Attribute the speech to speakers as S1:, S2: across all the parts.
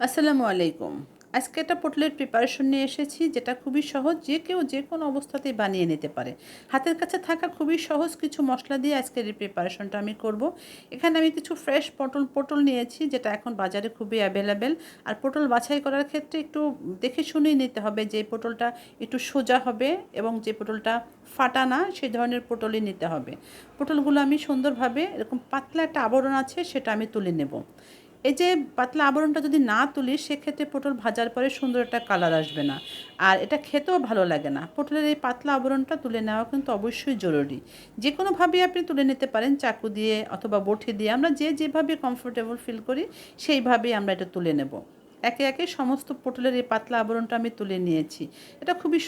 S1: আসসালামু আলাইকুম। আজকে একটা পটলের প্রিপারেশন নিয়ে এসেছি যেটা খুবই সহজ, যে কেউ যে কোনো অবস্থাতেই বানিয়ে নিতে পারে। হাতের কাছে থাকা খুবই সহজ কিছু মশলা দিয়ে আজকের এই প্রিপারেশনটা আমি করব। এখানে আমি কিছু ফ্রেশ পটল নিয়েছি, যেটা এখন বাজারে খুবই অ্যাভেলেবেল। আর পটল বাছাই করার ক্ষেত্রে একটু দেখে শুনেই নিতে হবে যে পটলটা একটু সোজা হবে এবং যে পটলটা ফাটা না সেই ধরনের পটলই নিতে হবে। পটলগুলো আমি সুন্দরভাবে এরকম পাতলা একটা আবরণ আছে সেটা আমি তুলে নেব। এই যে পাতলা আবরণটা যদি না তুলি সেক্ষেত্রে পটল ভাজার পরে সুন্দর একটা কালার আসবে না, আর এটা খেতেও ভালো লাগে না। পটলের এই পাতলা আবরণটা তুলে নেওয়া কিন্তু অবশ্যই জরুরি। যে কোনোভাবেই আপনি তুলে নিতে পারেন, চাকু দিয়ে অথবা বটি দিয়ে, আমরা যে যেভাবে কমফোর্টেবল ফিল করি সেইভাবেই আমরা এটা তুলে নেব। একে একে সমস্ত পটলের এই পাতলা আবরণটা আমি তুলে নিয়েছি। এটা খুবই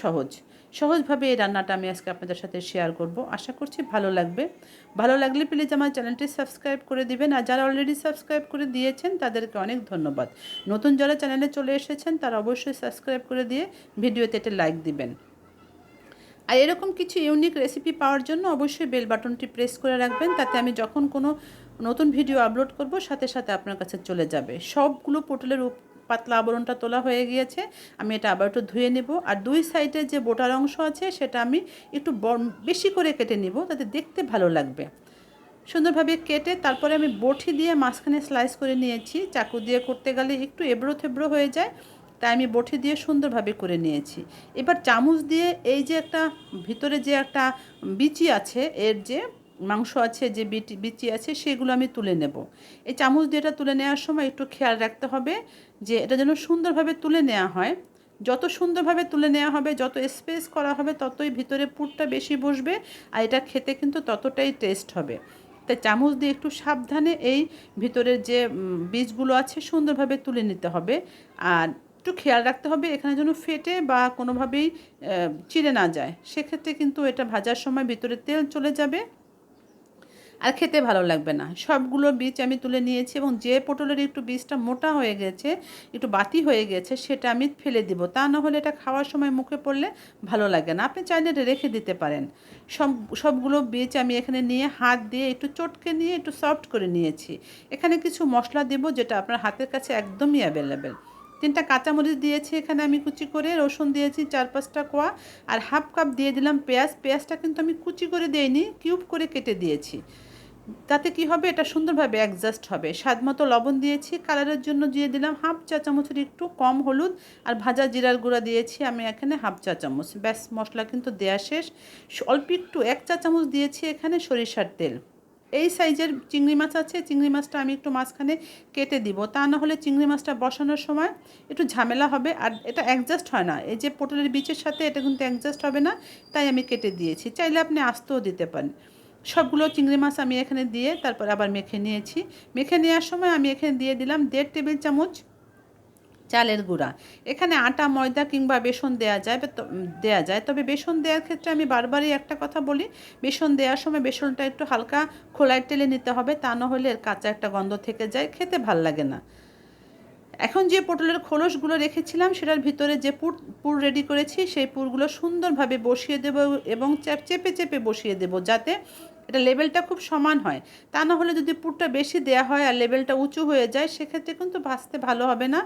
S1: সহজভাবে এই রান্নাটা আমি আজকে আপনাদের সাথে শেয়ার করব। আশা করছি ভালো লাগবে। ভালো লাগলে প্লিজ আমার চ্যানেলটি সাবস্ক্রাইব করে দিবেন, আর যারা অলরেডি সাবস্ক্রাইব করে দিয়েছেন তাদেরকে অনেক ধন্যবাদ। নতুন যারা চ্যানেলে চলে এসেছেন তারা অবশ্যই সাবস্ক্রাইব করে দিয়ে ভিডিওতে একটা লাইক দিবেন। আর এরকম কিছু ইউনিক রেসিপি পাওয়ার জন্য অবশ্যই বেল বাটনটি প্রেস করে রাখবেন, তাতে আমি যখন কোনো নতুন ভিডিও আপলোড করব সাথে সাথে আপনার কাছে চলে যাবে। সবগুলো পটলের পাতলা আবরণটা তোলা হয়ে গিয়েছে। আমি এটা আবার একটু ধুয়ে নেব, আর দুই সাইডে যে বোটার অংশ আছে সেটা আমি একটু বেশি করে কেটে নেব, তাতে দেখতে ভালো লাগবে। সুন্দরভাবে কেটে তারপরে আমি বটি দিয়ে মাঝখানে স্লাইস করে নিয়েছি। চাকু দিয়ে করতে গেলে একটু এবড়ো থেবড়ো হয়ে যায়, তাই আমি বটি দিয়ে সুন্দরভাবে করে নিয়েছি। এবার চামচ দিয়ে এই যে একটা ভিতরে যে একটা বিচি আছে, এর যে মাংস আছে, যে বিচি আছে, সেগুলো আমি তুলে নেব। এই চামচ দিয়ে এটা তুলে নেওয়ার সময় একটু খেয়াল রাখতে হবে যে এটা যেন সুন্দরভাবে তুলে নেওয়া হয়। যত সুন্দরভাবে তুলে নেওয়া হবে, যত স্পেস করা হবে, ততই ভিতরে পুরটা বেশি বসবে, আর এটা খেতে কিন্তু ততটাই টেস্ট হবে। তাই চামচ দিয়ে একটু সাবধানে এই ভিতরের যে বীজগুলো আছে সুন্দরভাবে তুলে নিতে হবে। আর একটু খেয়াল রাখতে হবে এখানে যেন ফেটে বা কোনোভাবেই চিড়ে না যায়, সেক্ষেত্রে কিন্তু এটা ভাজার সময় ভিতরে তেল চলে যাবে আর খেতে ভালো লাগবে না। সবগুলো বীজ আমি তুলে নিয়েছি, এবং যে পটলের একটু বীজটা মোটা হয়ে গেছে, একটু বাতি হয়ে গেছে, সেটা আমি ফেলে দিব। তা না হলে এটা খাওয়ার সময় মুখে পড়লে ভালো লাগে না। আপনি চাইলে এটা রেখে দিতে পারেন। সবগুলো বীজ আমি এখানে নিয়ে হাত দিয়ে একটু চটকে নিয়ে একটু সফট করে নিয়েছি। এখানে কিছু মশলা দেব যেটা আপনার হাতের কাছে একদমই অ্যাভেলেবেল। 3টা কাঁচামরিচ দিয়েছি এখানে আমি কুচি করে, রসুন দিয়েছি 4-5টা কোয়া, আর হাফ কাপ দিয়ে দিলাম পেঁয়াজ। পেঁয়াজটা কিন্তু আমি কুচি করে দেইনি, কিউব করে কেটে দিয়েছি। তাতে কি হবে, এটা সুন্দরভাবে অ্যাডজাস্ট হবে। স্বাদমতো লবণ দিয়েছি, কালারের জন্য দিয়ে দিলাম হাফ চা চামচের একটু কম হলুদ, আর ভাজা জিরার গুঁড়া দিয়েছি আমি এখানে হাফ চা চামচ। ব্যাস, মশলা কিন্তু দেয়া শেষ। অল্প একটু 1 চা চামচ দিয়েছি এখানে সরিষার তেল। এই সাইজের চিংড়ি মাছ আছে, চিংড়ি মাছটা আমি একটু মাঝখানে কেটে দিব, তা না হলে চিংড়ি মাছটা বসানোর সময় একটু ঝামেলা হবে, আর এটা অ্যাডজাস্ট হয় না। এই যে পটলের বীজের সাথে এটা কিন্তু অ্যাডজাস্ট হবে না, তাই আমি কেটে দিয়েছি। চাইলে আপনি আস্তেও দিতে পারেন। সবগুলো চিংড়ি মাছ আমি এখানে দিয়ে তারপর আবার মেখে নিয়েছি। মেখে নেওয়ার সময় আমি এখানে দিয়ে দিলাম 1.5 টেবিল চামচ চালের গুঁড়া। এখানে আটা, ময়দা কিংবা বেসন দেয়া যায়, তবে বেসন দেওয়ার ক্ষেত্রে আমি বারবারই একটা কথা বলি, বেসন দেওয়ার সময় বেসনটা একটু হালকা খোলায় টেলে নিতে হবে, তা না হলে এর কাঁচা একটা গন্ধ থেকে যায়, খেতে ভাল লাগে না। এখন যে পটলের খোলসগুলো রেখেছিলাম সেটার ভিতরে যে পুর রেডি করেছি সেই পুরগুলো সুন্দরভাবে বসিয়ে দেব, এবং চেপে চেপে বসিয়ে দেব, যাতে এটা লেভেলটা খুব সমান হয়। তা না হলে যদি পুরটা বেশি দেয়া হয় আর লেভেলটা উঁচু হয়ে যায়, সেক্ষেত্রে কিন্তু ভাজতে ভালো হবে না।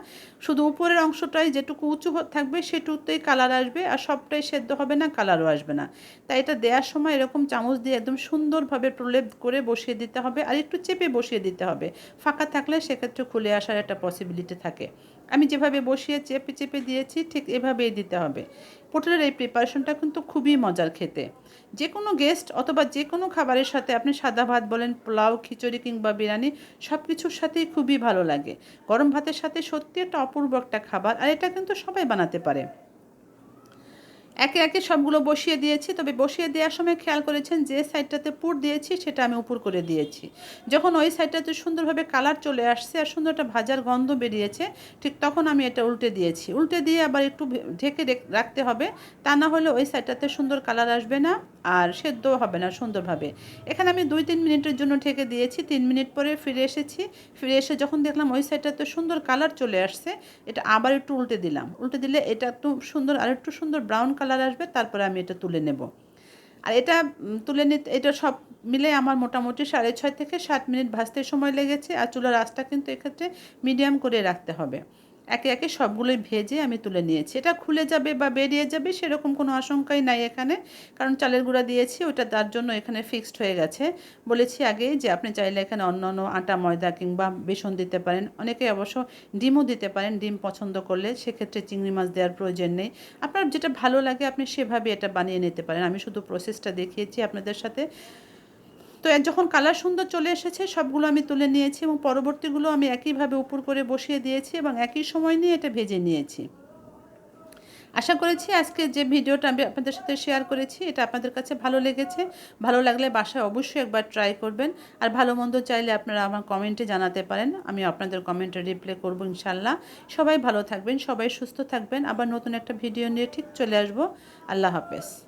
S1: শুধু উপরের অংশটাই যেটুকু উঁচু থাকবে সেটুকুতেই কালার আসবে, আর সবটাই সেদ্ধ হবে না, কালারও আসবে না। তাই এটা দেওয়ার সময় এরকম চামচ দিয়ে একদম সুন্দরভাবে প্রলেপ করে বসিয়ে দিতে হবে, আর একটু চেপে বসিয়ে দিতে হবে। ফাঁকা থাকলে সেক্ষেত্রে খুলে আসার একটা পসিবিলিটি থাকে। আমি যেভাবে বসিয়ে চেপে চেপে দিয়েছি ঠিক এভাবেই দিতে হবে। পটলের এই প্রিপারেশনটা কিন্তু খুবই মজার খেতে। যে কোনো গেস্ট অথবা যে কোনো খাবারের সাথে, আপনি সাদা ভাত বলেন, পোলাও, খিচুড়ি কিংবা বিরিয়ানি, সব কিছুর সাথেই খুবই ভালো লাগে। গরম ভাতের সাথে সত্যি একটা অপূর্ব একটা খাবার, আর এটা কিন্তু সবাই বানাতে পারে। একে একে সবগুলো বসিয়ে দিয়েছি, তবে বসিয়ে দেওয়ার সময় খেয়াল করেছেন যে সাইডটাতে পুর দিয়েছি সেটা আমি উপর করে দিয়েছি। যখন ওই সাইডটাতে সুন্দরভাবে কালার চলে আসছে আর সুন্দর একটা ভাজার গন্ধ বেরিয়েছে, ঠিক তখন আমি এটা উল্টে দিয়েছি। উল্টে দিয়ে আবার একটু ঢেকে রাখতে হবে, তা না হলে ওই সাইডটাতে সুন্দর কালার আসবে না, আর সেদ্ধও হবে না সুন্দরভাবে। এখানে আমি 2-3 মিনিটের জন্য ঢেকে দিয়েছি। 3 মিনিট পরে ফিরে এসেছি। ফিরে এসে যখন দেখলাম ওই সাইডটাতে সুন্দর কালার চলে আসছে, এটা আবার একটু উল্টে দিলাম। উল্টে দিলে এটা একটু সুন্দর, আর একটু সুন্দর ব্রাউন কালার আসবে, তারপরে আমি এটা তুলে নেব। আর এটা তুলে নিতে, এটা সব মিলে আমার মোটামুটি 6.5 থেকে 7 মিনিট ভাজতে সময় লেগেছে, আর চুলার আঁচটা কিন্তু এক্ষেত্রে মিডিয়াম করে রাখতে হবে। একে একে সবগুলোই ভেজে আমি তুলে নিয়েছি। এটা খুলে যাবে বা বেরিয়ে যাবে সেরকম কোনো আশঙ্কাই নাই এখানে, কারণ চালের গুঁড়া দিয়েছি ওটা তার জন্য এখানে ফিক্সড হয়ে গেছে। বলেছি আগেই যে আপনি চাইলে এখানে অন্যান্য আটা, ময়দা কিংবা বেসন দিতে পারেন। অনেকে অবশ্য ডিমও দিতে পারেন, ডিম পছন্দ করলে, সেক্ষেত্রে চিংড়ি মাছ দেওয়ার প্রয়োজন নেই। আপনার যেটা ভালো লাগে আপনি সেভাবে এটা বানিয়ে নিতে পারেন। আমি শুধু প্রসেসটা দেখিয়েছি আপনাদের সাথে। তো যখন কালার সুন্দর চলে এসেছে সবগুলো আমি তুলে নিয়েছি এবং পরবর্তীগুলো আমি একইভাবে উপর করে বসিয়ে দিয়েছি এবং একই সময় নিয়ে এটা ভেজে নিয়েছি। আশা করেছি আজকে যে ভিডিওটা আমি আপনাদের সাথে শেয়ার করেছি এটা আপনাদের কাছে ভালো লেগেছে। ভালো লাগলে বাসায় অবশ্যই একবার ট্রাই করবেন। আর ভালো মন্দ চাইলে আপনারা আমার কমেন্টে জানাতে পারেন, আমি আপনাদের কমেন্টে রিপ্লাই করব ইনশাল্লাহ। সবাই ভালো থাকবেন, সবাই সুস্থ থাকবেন। আবার নতুন একটা ভিডিও নিয়ে ঠিক চলে আসবো। আল্লাহ হাফেজ।